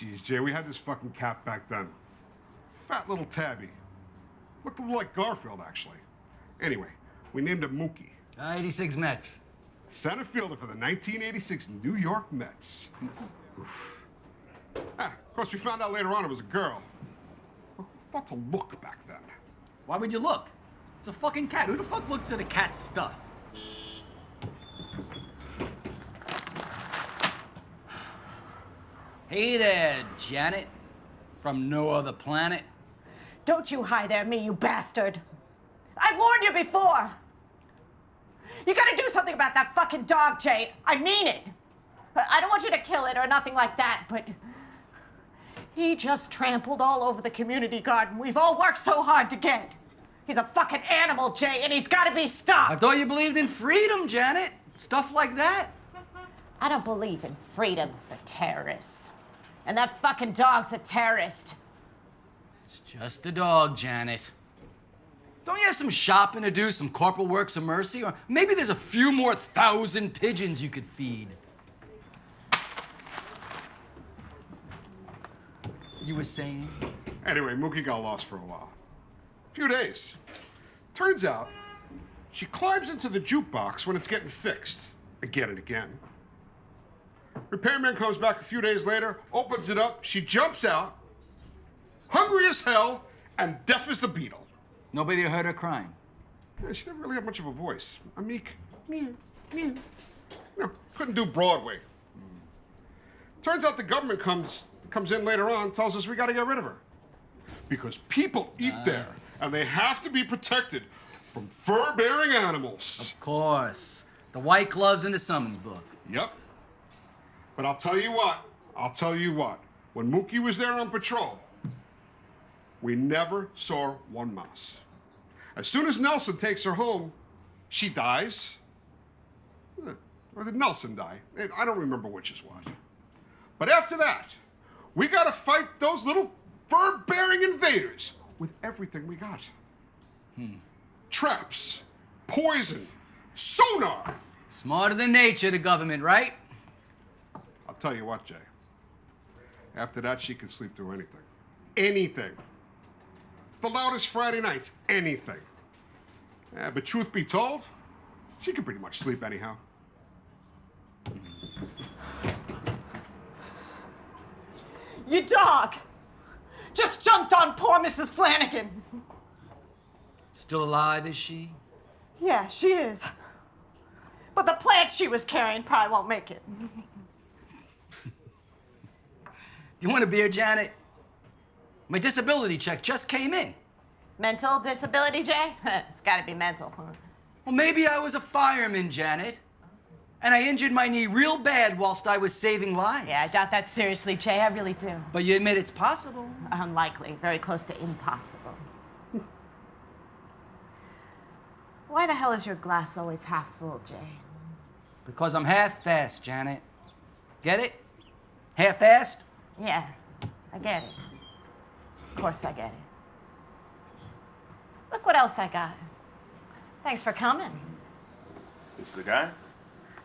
Geez, Jay, we had this fucking cat back then. Fat little tabby. Looked a little like Garfield, actually. Anyway, we named him Mookie. 86 Mets. Center fielder for the 1986 New York Mets. Of course, we found out later on it was a girl. I thought to look back then. Why would you look? It's a fucking cat. Who the fuck looks at a cat's stuff? Hey there, Janet. From no other planet. Don't you hi there me, you bastard. I've warned you before. You gotta do something about that fucking dog, Jay. I mean it. I don't want you to kill it or nothing like that, but he just trampled all over the community garden we've all worked so hard to get. He's a fucking animal, Jay, and he's gotta be stopped. I thought you believed in freedom, Janet. Stuff like that. I don't believe in freedom for terrorists. And that fucking dog's a terrorist. It's just a dog, Janet. Don't you have some shopping to do, some corporal works of mercy? Or maybe there's a few more 1,000 pigeons you could feed. You were saying? Anyway, Mookie got lost for a while. A few days. Turns out, she climbs into the jukebox when it's getting fixed. Again and again. Repairman comes back a few days later, opens it up, she jumps out, hungry as hell, and deaf as the beetle. Nobody heard her crying. Yeah, she never really had much of a voice. A meek, mew, mew. Couldn't do Broadway. Turns out the government comes in later on, tells us we gotta get rid of her. Because people eat there, and they have to be protected from fur-bearing animals. Of course. The white gloves in the summons book. Yep. But I'll tell you what, when Mookie was there on patrol, we never saw one mouse. As soon as Nelson takes her home, she dies. Or did Nelson die? I don't remember which is what. But after that, we gotta fight those little fur-bearing invaders with everything we got. Traps, poison, sonar. Smarter than nature, the government, right? I'll tell you what, Jay. After that, she could sleep through anything. Anything. The loudest Friday nights, anything. But truth be told, she could pretty much sleep anyhow. Your dog just jumped on poor Mrs. Flanagan. Still alive, is she? Yeah, she is. But the plant she was carrying probably won't make it. You want a beer, Janet? My disability check just came in. Mental disability, Jay? It's gotta be mental. Well, maybe I was a fireman, Janet. And I injured my knee real bad whilst I was saving lives. Yeah, I doubt that seriously, Jay. I really do. But you admit it's possible. Unlikely. Very close to impossible. Why the hell is your glass always half full, Jay? Because I'm half-assed, Janet. Get it? Half-assed? Yeah, I get it. Of course I get it. Look what else I got. Thanks for coming. This the guy?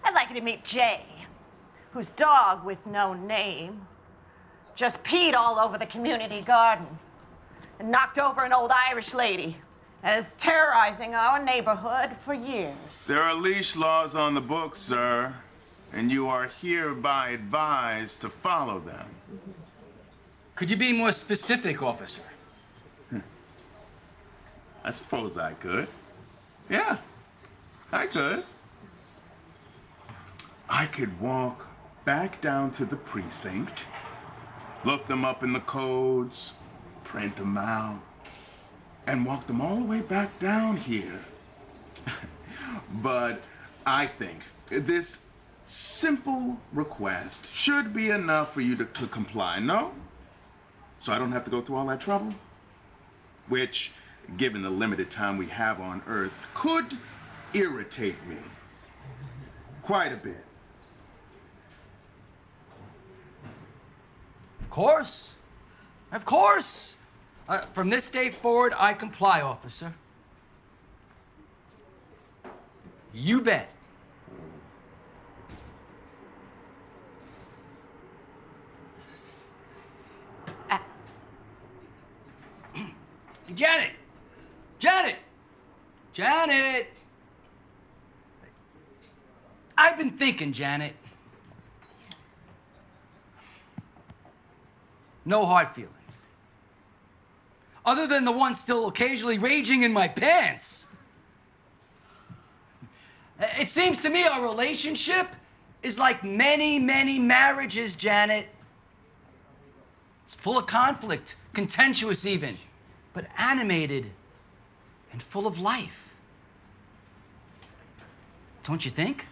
I'd like you to meet Jay, whose dog with no name just peed all over the community garden and knocked over an old Irish lady and is terrorizing our neighborhood for years. There are leash laws on the books, sir, and you are hereby advised to follow them. Could you be more specific, officer? I suppose I could. Yeah, I could. I could walk back down to the precinct, look them up in the codes, print them out, and walk them all the way back down here. But I think this simple request should be enough for you to comply, no? So I don't have to go through all that trouble? Which, given the limited time we have on Earth, could irritate me quite a bit. Of course. Of course. From this day forward, I comply, officer. You bet. Janet! Janet! Janet! I've been thinking, Janet. No hard feelings. Other than the one still occasionally raging in my pants. It seems to me our relationship is like many, many marriages, Janet. It's full of conflict, contentious even, but animated and full of life. Don't you think?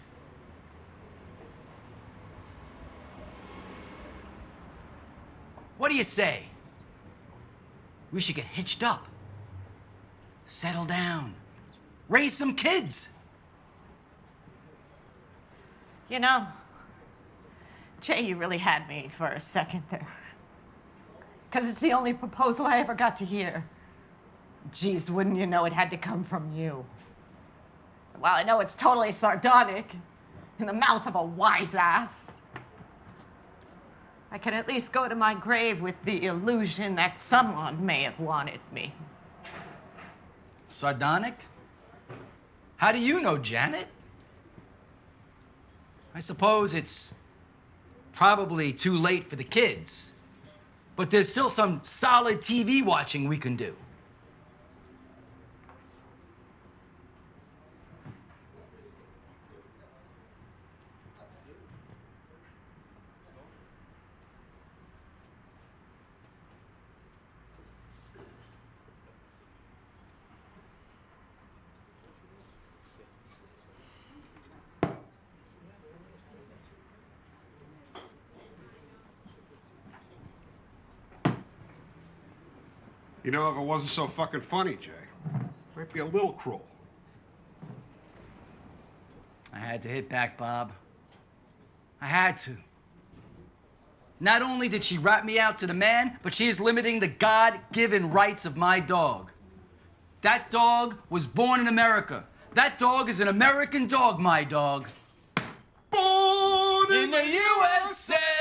What do you say? We should get hitched up, settle down, raise some kids. You know, Jay, you really had me for a second there. Because it's the only proposal I ever got to hear. Geez, wouldn't you know it had to come from you? Well, I know it's totally sardonic, in the mouth of a wise ass. I can at least go to my grave with the illusion that someone may have wanted me. Sardonic? How do you know, Janet? I suppose it's probably too late for the kids, but there's still some solid TV watching we can do. You know, if it wasn't so fucking funny, Jay, it might be a little cruel. I had to hit back, Bob. I had to. Not only did she rat me out to the man, but she is limiting the God-given rights of my dog. That dog was born in America. That dog is an American dog, my dog. Born In the USA!